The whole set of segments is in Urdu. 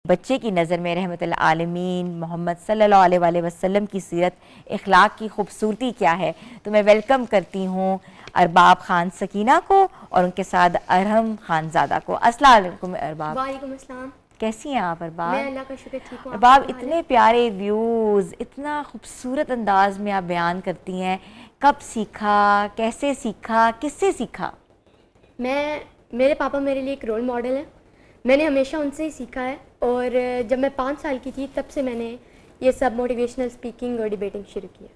بچے کی نظر میں رحمت العالمین محمد صلی اللہ علیہ وآلہ وسلم کی سیرت اخلاق کی خوبصورتی کیا ہے. تو میں ویلکم کرتی ہوں ارباب خان سکینہ کو اور ان کے ساتھ ارحم خانزادہ کو. السلام علیکم ارباب. وعلیکم السلام. کیسی ہیں آپ ارباب؟ میں اللہ کا شکر ٹھیک ہوں. ارباب اتنے پیارے ویوز، اتنا خوبصورت انداز میں آپ بیان کرتی ہیں. کب سیکھا، کیسے سیکھا، کس سے سیکھا؟ میرے پاپا میرے لیے ایک رول ماڈل ہیں. میں نے ہمیشہ ان سے ہی سیکھا ہے، اور جب میں 5 سال کی تھی تب سے میں نے یہ سب موٹیویشنل اسپیکنگ اور ڈیبیٹنگ شروع کیا.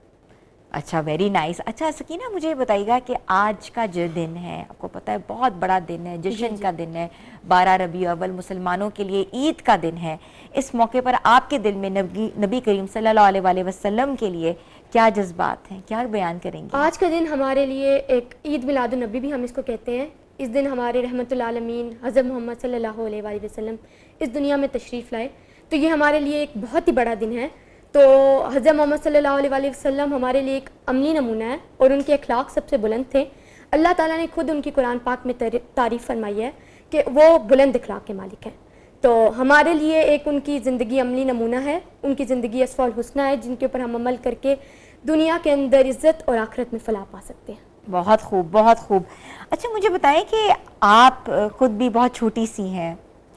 اچھا، ویری نائس. اچھا سکینہ، مجھے بتائیے گا کہ آج کا جو دن ہے، آپ کو پتہ ہے بہت بڑا دن ہے، جشن کا دن ہے، 12 ربیع الاول مسلمانوں کے لیے عید کا دن ہے. اس موقع پر آپ کے دل میں نبی کریم صلی اللہ علیہ وآلہ وسلم کے لیے کیا جذبات ہیں، کیا بیان کریں گے؟ آج کا دن ہمارے لیے ایک عید میلاد النبی بھی ہم اس کو کہتے ہیں. اس دن ہمارے رحمت العالمین حضرت محمد صلی اللہ علیہ وآلہ وسلم اس دنیا میں تشریف لائے، تو یہ ہمارے لیے ایک بہت ہی بڑا دن ہے. تو حضرت محمد صلی اللہ علیہ وآلہ وسلم ہمارے لیے ایک عملی نمونہ ہے، اور ان کے اخلاق سب سے بلند تھے. اللہ تعالیٰ نے خود ان کی قرآن پاک میں تعریف فرمائی ہے کہ وہ بلند اخلاق کے مالک ہیں. تو ہمارے لیے ایک ان کی زندگی عملی نمونہ ہے، ان کی زندگی اسوہ الحسنہ ہے، جن کے اوپر ہم عمل کر کے دنیا کے اندر عزت اور آخرت میں فلاح پا سکتے ہیں. بہت خوب، بہت خوب. اچھا مجھے بتائیں کہ آپ خود بھی بہت چھوٹی سی ہیں.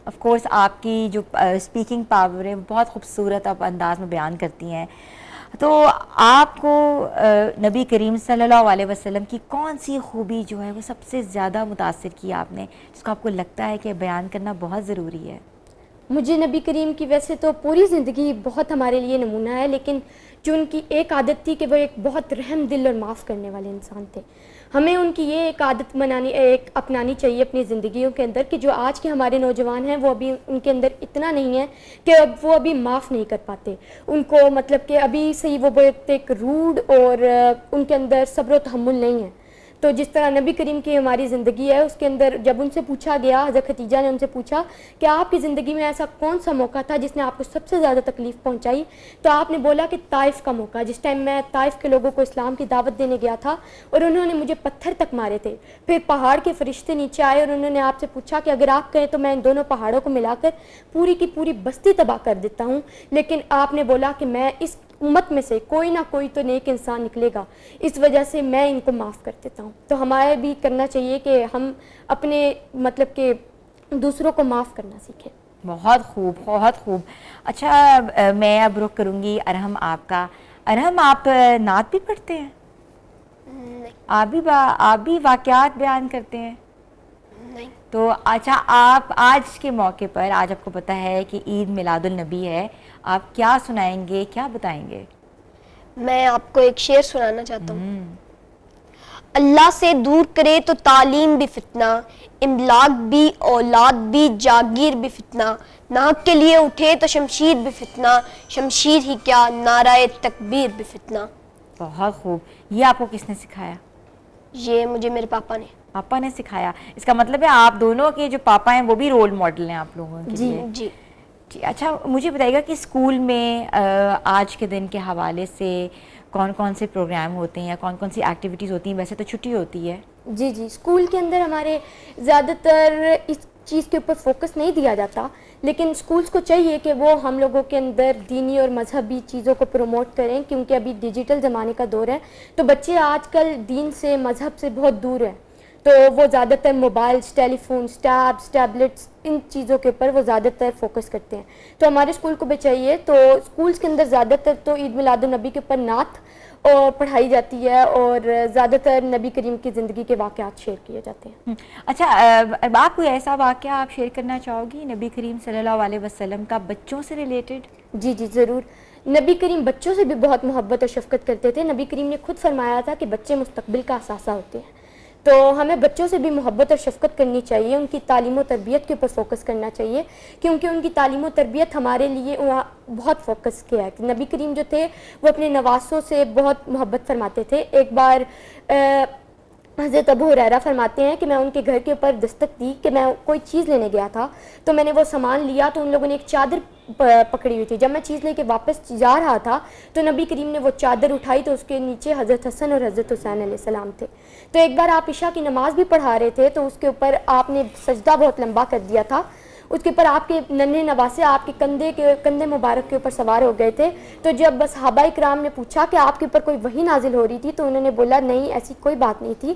آف کورس آپ کی جو اسپیکنگ پاور ہے بہت خوبصورت آپ انداز میں بیان کرتی ہیں. تو آپ کو نبی کریم صلی اللہ علیہ وسلم کی کون سی خوبی جو ہے وہ سب سے زیادہ متاثر کی آپ نے، جس کو آپ کو لگتا ہے کہ بیان کرنا بہت ضروری ہے؟ مجھے نبی کریم کی ویسے تو پوری زندگی بہت ہمارے لیے نمونہ ہے، لیکن جو ان کی ایک عادت تھی کہ وہ ایک بہت رحم دل اور معاف کرنے والے انسان تھے. ہمیں ان کی یہ ایک عادت اپنانی چاہیے اپنی زندگیوں کے اندر، کہ جو آج کے ہمارے نوجوان ہیں وہ ابھی ان کے اندر اتنا نہیں ہے کہ اب وہ ابھی معاف نہیں کر پاتے. ان کو مطلب کہ ابھی سے ہی وہ بہت ایک روڈ اور ان کے اندر صبر و تحمل نہیں ہے. تو جس طرح نبی کریم کی ہماری زندگی ہے، اس کے اندر جب ان سے پوچھا گیا، حضرت خدیجہ نے ان سے پوچھا کہ آپ کی زندگی میں ایسا کون سا موقع تھا جس نے آپ کو سب سے زیادہ تکلیف پہنچائی، تو آپ نے بولا کہ طائف کا موقع، جس ٹائم میں طائف کے لوگوں کو اسلام کی دعوت دینے گیا تھا اور انہوں نے مجھے پتھر تک مارے تھے. پھر پہاڑ کے فرشتے نیچے آئے اور انہوں نے آپ سے پوچھا کہ اگر آپ کہیں تو میں ان دونوں پہاڑوں کو ملا کر پوری کی پوری بستی تباہ کر دیتا ہوں، لیکن آپ نے بولا کہ میں اس امت میں سے کوئی نہ کوئی تو نیک انسان نکلے گا، اس وجہ سے میں ان کو معاف کر دیتا ہوں. تو ہمارے بھی کرنا چاہیے کہ ہم اپنے مطلب کہ دوسروں کو معاف کرنا سیکھیں. بہت خوب، بہت خوب. اچھا میں اب رخ کروں گی ارحم آپ کا. ارحم آپ نعت بھی پڑھتے ہیں؟ آپ بھی واقعات بیان کرتے ہیں؟ نہیں. تو اچھا آپ آج کے موقع پر، آج آپ کو پتہ ہے کہ عید میلاد النبی ہے، آپ کیا سنائیں گے، کیا بتائیں گے؟ میں آپ کو ایک شعر سنانا چاہتا ہوں. اللہ سے دور کرے تو تعلیم بھی فتنہ، املاک بھی اولاد بھی جاگیر بھی فتنہ، ناک کے لیے اٹھے تو شمشیر بھی فتنہ، شمشیر ہی کیا نعرہ تکبیر بھی فتنہ. بہت خوب. یہ آپ کو کس نے سکھایا؟ یہ مجھے میرے پاپا نے. پاپا نے سکھایا. اس کا مطلب ہے آپ دونوں کے جو پاپا ہیں وہ بھی رول ماڈل ہیں آپ لوگوں کے لیے. جی. اچھا مجھے بتائیے گا کہ اسکول میں آج کے دن کے حوالے سے کون کون سے پروگرام ہوتے ہیں یا کون کون سی ایکٹیویٹیز ہوتی ہیں؟ ویسے تو چھٹی ہوتی ہے. جی اسکول کے اندر ہمارے زیادہ تر اس چیز کے اوپر فوکس نہیں دیا جاتا، لیکن اسکولس کو چاہیے کہ وہ ہم لوگوں کے اندر دینی اور مذہبی چیزوں کو پروموٹ کریں، کیونکہ ابھی ڈیجیٹل زمانے کا دور ہے. تو بچے آج کل دین سے مذہب سے بہت دور ہیں، تو وہ زیادہ تر موبائلس، ٹیلی فونس، ٹیبس، ٹیبلٹس، ان چیزوں کے اوپر وہ زیادہ تر فوکس کرتے ہیں. تو ہمارے اسکول کو بھی چاہیے، تو اسکولس کے اندر زیادہ تر تو عید میلاد النبی کے اوپر نعت اور پڑھائی جاتی ہے، اور زیادہ تر نبی کریم کی زندگی کے واقعات شیئر کیے جاتے ہیں. اچھا آپ کوئی ایسا واقعہ آپ شیئر کرنا چاہو گی نبی کریم صلی اللہ علیہ وسلم کا بچوں سے ریلیٹڈ؟ جی ضرور. نبی کریم بچوں سے بھی بہت محبت اور شفقت کرتے تھے. نبی کریم نے خود فرمایا تھا کہ بچے مستقبل کا اثاثہ ہوتے ہیں. تو ہمیں بچوں سے بھی محبت اور شفقت کرنی چاہیے، ان کی تعلیم و تربیت کے اوپر فوکس کرنا چاہیے، کیونکہ ان کی تعلیم و تربیت ہمارے لیے بہت فوکس کیا ہے. نبی کریم جو تھے وہ اپنے نواسوں سے بہت محبت فرماتے تھے. ایک بار حضرت ابو ہریرہ فرماتے ہیں کہ میں ان کے گھر کے اوپر دستک دی کہ میں کوئی چیز لینے گیا تھا، تو میں نے وہ سامان لیا تو ان لوگوں نے ایک چادر پکڑی ہوئی تھی. جب میں چیز لے کے واپس جا رہا تھا تو نبی کریم نے وہ چادر اٹھائی تو اس کے نیچے حضرت حسن اور حضرت حسین علیہ السلام تھے. تو ایک بار آپ عشاء کی نماز بھی پڑھا رہے تھے تو اس کے اوپر آپ نے سجدہ بہت لمبا کر دیا تھا، اس کے اوپر آپ کے ننھے نواسے آپ کے کندھے مبارک کے اوپر سوار ہو گئے تھے. تو جب صحابہ اکرام نے پوچھا کہ آپ کے اوپر کوئی وحی نازل ہو رہی تھی تو انہوں نے بولا نہیں ایسی کوئی بات نہیں تھی.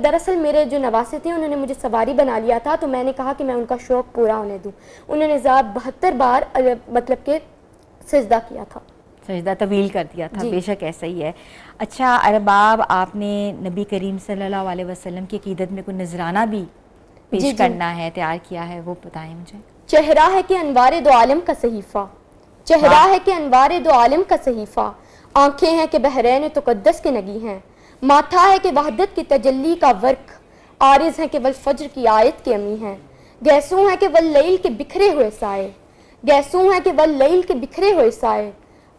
دراصل میرے جو نواسے تھے انہوں نے مجھے سواری بنا لیا تھا تو میں نے کہا کہ میں ان کا شوق پورا ہونے دوں. انہوں نے 72 بار مطلب کہ سجدہ کیا تھا, سجدہ طویل کر دیا تھا. بے شک ایسا ہی ہے. اچھا ارباب, آپ نے نبی کریم صلی اللہ علیہ وسلم کی عقیدت میں کوئی نذرانہ بھی پیش کرنا ہے, تیار کیا ہے, وہ بتائیں مجھے. چہرہ ہے کہ انوار دو عالم کا صحیفہ, چہرہ ہے کہ انوار دو عالم کا صحیفہ, آنکھیں ہیں کہ بحرین تقدس کے نگی ہیں, ماتھا ہے کہ وحدت کی تجلی کا ورق, عارض ہے کہ والفجر کی آیت کے امی ہیں, گیسوں ہے کہ واللیل کے بکھرے ہوئے سائے, گیسوں ہے کہ واللیل کے بکھرے ہوئے سائے,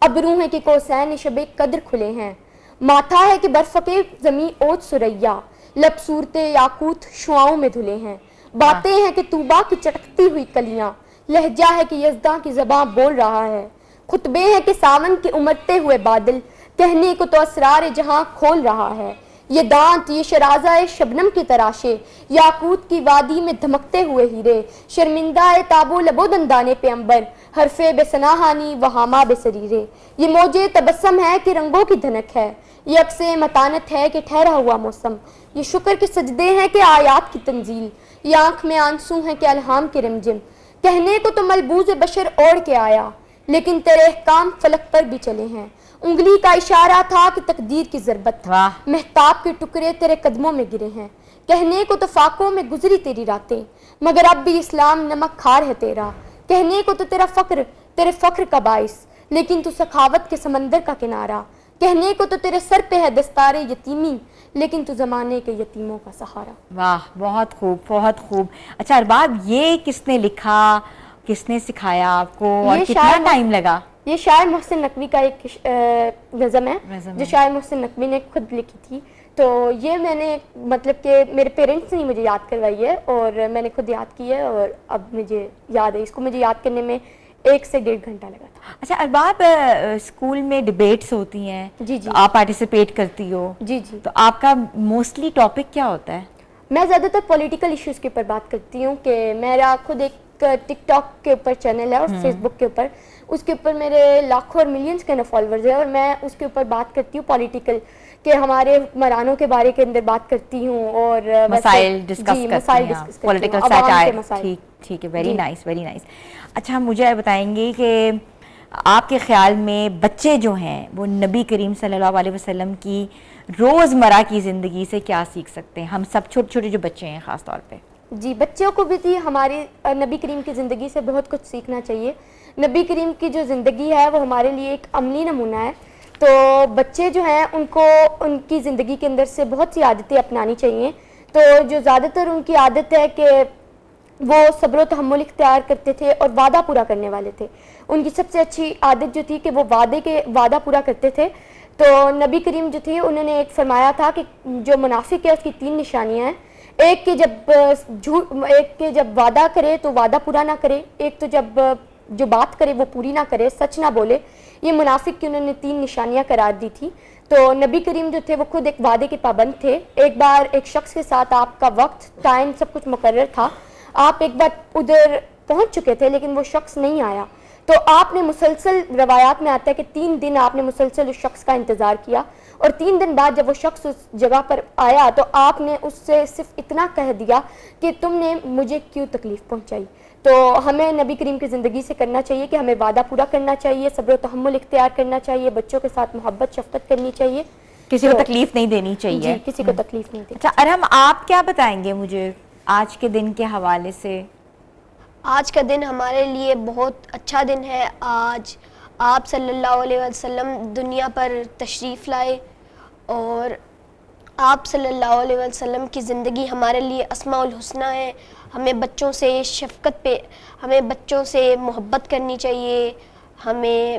ابرو ہے کہ کوسین شب قدر کھلے ہیں, ماتھا ہے کہ برفقے زمیں اوج سریا, لب صورت یاقوت شعاؤں میں دھلے ہیں, باتیں ہیں کہ طوبا کی چٹکتی ہوئی کلیاں, لہجہ ہے کہ یزداں کی زباں بول رہا ہے, خطبے ہیں کہ ساون کے امڑتے ہوئے بادل, کہنے کو تو اسرار جہاں کھول رہا ہے, یہ دانت یہ شرازہ شبنم کی تراشے, یاقوت کی وادی میں دھمکتے ہوئے ہیرے, شرمندہ تابو لبو دندانے پہ امبر, حرف بے سناہانی وہاما بے سریرے, یہ موجے تبسم ہے کہ رنگوں کی دھنک ہے, یہ عکس متانت ہے کہ ٹھہرا ہوا موسم, یہ شکر کے سجدے ہیں کہ آیات کی تنزیل, یہ آنکھ میں آنسو ہیں کہ الہام کی رمجم, کہنے کو تو ملبوز بشر اوڑھ کے آیا, لیکن تیرے احکام فلک پر بھی چلے ہیں, انگلی کا اشارہ تھا کہ تقدیر کی ضربت, مہتاب کے ٹکڑے تیرے قدموں میں گرے ہیں, کہنے کو تو فاقوں میں گزری تیری راتیں, مگر اب بھی اسلام نمک کھار ہے تیرا, کہنے کو تو تیرا فقر تیرے فخر کا باعث, لیکن تو سخاوت کے سمندر کا کنارہ, کہنے کو تو تیرے سر پہ ہے دستار یتیمی, لیکن تو زمانے کے یتیموں کا سہارا. واہ, بہت خوب, بہت خوب. اچھا ارباب, یہ کس نے لکھا, کس نے سکھایا آپ کو, اور کتنا ٹائم لگا؟ یہ شاعر محسن نقوی کا ایک نظم ہے جو شاعر محسن نقوی نے خود لکھی تھی. تو یہ میں نے مطلب کہ میرے پیرنٹس نے مجھے یاد کروائی ہے اور میں نے خود یاد کی ہے, اور اب مجھے یاد ہے. اس کو مجھے یاد کرنے میں 1 سے 1.5 گھنٹہ لگا تھا. اچھا ارباب, اسکول میں ڈیبیٹس ہوتی ہیں, جی جی, آپ پارٹیسپیٹ کرتی ہو, جی جی, تو آپ کا موسٹلی ٹاپک کیا ہوتا ہے؟ میں زیادہ تر پولیٹیکل ایشوز کے اوپر بات کرتی ہوں. کہ میرا خود ایک ٹک ٹاک کے اوپر چینل ہے اور فیس بک کے اوپر, اس کے اوپر میرے لاکھوں اور ملینز کے فالوورز ہیں, اور میں اس کے اوپر بات کرتی ہوں پولیٹیکل, کہ ہمارے حکمرانوں کے بارے کے اندر بات کرتی ہوں, اور مسائل ڈسکس کرتی ہیں, پولیٹیکل سیٹائر. ٹھیک ہے, ویری نائس, ویری نائس. اچھا مجھے بتائیں گے کہ آپ کے خیال میں بچے جو ہیں وہ نبی کریم صلی اللہ علیہ وسلم کی روزمرہ کی زندگی سے کیا سیکھ سکتے ہیں؟ ہم سب چھوٹے چھوٹے جو بچے ہیں خاص طور پہ. جی, بچوں کو بھی تھی ہمارے نبی کریم کی زندگی سے بہت کچھ سیکھنا چاہیے. نبی کریم کی جو زندگی ہے وہ ہمارے لیے ایک عملی نمونہ ہے. تو بچے جو ہیں ان کو ان کی زندگی کے اندر سے بہت سی عادتیں اپنانی چاہیے. تو جو زیادہ تر ان کی عادت ہے کہ وہ صبر و تحمل اختیار کرتے تھے اور وعدہ پورا کرنے والے تھے. ان کی سب سے اچھی عادت جو تھی کہ وہ وعدہ پورا کرتے تھے. تو نبی کریم جو تھے انہوں نے ایک فرمایا تھا کہ جو منافق ہے اس کی 3 نشانیاں ہیں. ایک کہ جب وعدہ کرے تو وعدہ پورا نہ کرے, ایک تو جب جو بات کرے وہ پوری نہ کرے, سچ نہ بولے. یہ منافق کی انہوں نے 3 نشانیاں قرار دی تھی. تو نبی کریم جو تھے وہ خود ایک وعدے کے پابند تھے. ایک بار ایک شخص کے ساتھ آپ کا وقت, ٹائم, سب کچھ مقرر تھا, آپ ایک بار ادھر پہنچ چکے تھے لیکن وہ شخص نہیں آیا. تو آپ نے مسلسل, روایات میں آتا ہے کہ 3 دن آپ نے مسلسل اس شخص کا انتظار کیا, اور 3 دن بعد جب وہ شخص اس جگہ پر آیا تو آپ نے اس سے صرف اتنا کہہ دیا کہ تم نے مجھے کیوں تکلیف پہنچائی. تو ہمیں نبی کریم کی زندگی سے کرنا چاہیے کہ ہمیں وعدہ پورا کرنا چاہیے, صبر و تحمل اختیار کرنا چاہیے, بچوں کے ساتھ محبت شفقت کرنی چاہیے, کسی کو تکلیف نہیں دینی چاہیے. جی, کسی کو تکلیف نہیں دینی. اچھا ارہم, آپ کیا بتائیں گے مجھے آج کے دن کے حوالے سے؟ آج کا دن ہمارے لیے بہت اچھا دن ہے. آج آپ صلی اللہ علیہ وسلم دنیا پر تشریف لائے, اور آپ صلی اللہ علیہ وسلم کی زندگی ہمارے لیے اسماء الحسنہ ہے. ہمیں بچوں سے ہمیں بچوں سے محبت کرنی چاہیے, ہمیں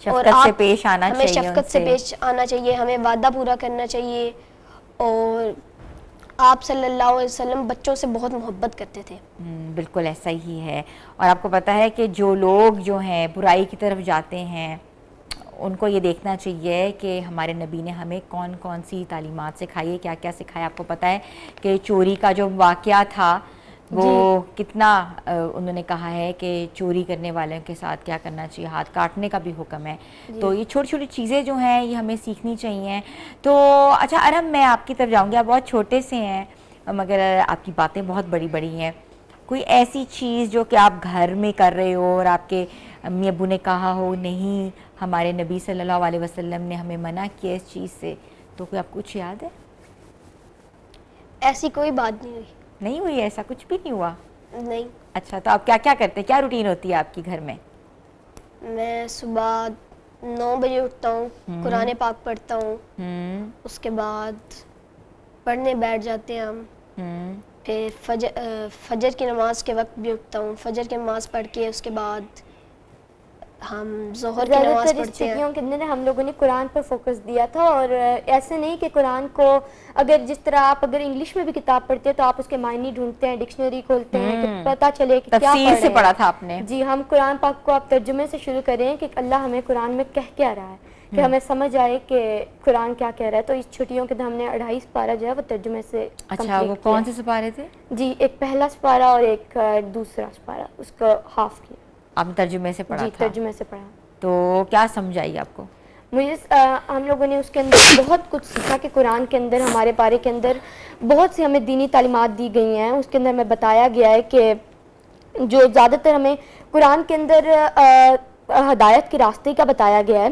شفقت سے پیش آنا چاہیے, ہمیں شفقت سے پیش آنا چاہیے, ہمیں وعدہ پورا کرنا چاہیے. اور آپ صلی اللہ علیہ وسلم بچوں سے بہت محبت کرتے تھے. بالکل ایسا ہی ہے. اور آپ کو پتہ ہے کہ جو لوگ جو ہیں برائی کی طرف جاتے ہیں ان کو یہ دیکھنا چاہیے کہ ہمارے نبی نے ہمیں کون کون سی تعلیمات سکھائی ہے, کیا کیا سکھایا. آپ کو پتہ ہے کہ چوری کا جو واقعہ تھا وہ کتنا انہوں نے کہا ہے کہ چوری کرنے والوں کے ساتھ کیا کرنا چاہیے، ہاتھ کاٹنے کا بھی حکم ہے. تو یہ چھوٹی چھوٹی چیزیں جو ہیں یہ ہمیں سیکھنی چاہیے. تو اچھا ارم، میں آپ کی طرف جاؤں گی. آپ بہت چھوٹے سے ہیں مگر آپ کی باتیں بہت بڑی بڑی ہیں. کوئی ایسی چیز جو کہ آپ گھر میں کر رہے ہو اور آپ کے امی ابو نے کہا ہو نہیں ہمارے نبی صلی اللہ علیہ وسلم نے ہمیں منع کیا اس چیز سے، تو کوئی آپ کو کچھ یاد ہے؟ ایسی کوئی بات نہیں ہوئی. نہیں ہوئی؟ ایسا کچھ بھی نہیں ہوا؟ نہیں. اچھا، تو آپ کیا کیا کرتے ہیں؟ کیا روٹین ہوتی ہے آپ کی گھر میں؟ میں صبح 9 بجے اٹھتا ہوں، قرآن پاک پڑھتا ہوں، اس کے بعد پڑھنے بیٹھ جاتے ہیں ہم. پھر فجر کی نماز کے وقت بھی اٹھتا ہوں، فجر کی نماز پڑھ کے اس کے بعد ہم ظہر کی زیادہ نماز تر اس پڑھتے ہیں. چھٹیوں کے اندر ہم لوگوں نے قرآن پر فوکس دیا تھا، اور ایسے نہیں کہ قرآن کو اگر جس طرح آپ اگر انگلش میں بھی کتاب پڑھتے ہیں تو آپ اس کے معنی ڈھونڈتے ہیں، ڈکشنری کھولتے ہیں کہ پتہ چلے کہ کیا تفسیر سے پڑھا تھا آپ نے. جی، ہم قرآن پاک کو آپ ترجمے سے شروع کریں کہ اللہ ہمیں قرآن میں کہہ کیا رہا ہے، کہ ہمیں سمجھ آئے کہ قرآن کیا کہہ رہا ہے. تو اس چھٹیوں کے ہم نے 2.5 سپارہ جو ہے وہ ترجمے سے اچھا، وہ کون سے سپارے تھے؟ جی، ایک پہلا سپارہ اور ایک دوسرا سپارہ، اس کو ہاف کیا. آپ نے ترجمے سے پڑھا جی، تھا؟ ترجمے سے پڑھا. تو کیا سمجھ آئی آپ کو؟ مجھے ہم لوگوں نے اس کے اندر بہت کچھ سیکھا کہ قرآن کے اندر ہمارے بارے کے اندر بہت سی ہمیں دینی تعلیمات دی گئی ہیں. اس کے اندر ہمیں بتایا گیا ہے کہ جو زیادہ تر ہمیں قرآن کے اندر ہدایت کے راستے کا بتایا گیا ہے